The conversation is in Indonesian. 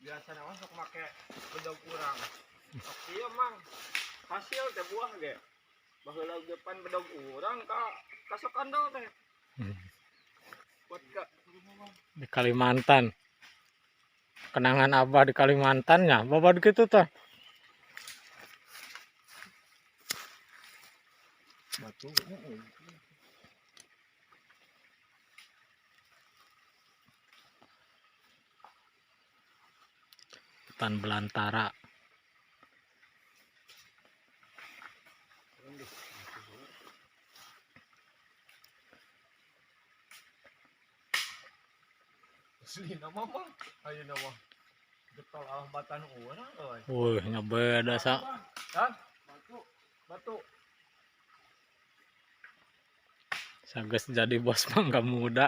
biasanya masuk make bedog kurang. Iya mang hasil teh buah ge. Baheula depan bedog urang ka kasokandol teh. Buat ka Di Kalimantan. Kenangan Abah di Kalimantannya, babat gitu tuh. batu. Hutan belantara. Asli nama mah ayo nama getol alah batan urang euy. Wih, beda sa. Hah? Batu. Sages jadi bos mangga muda.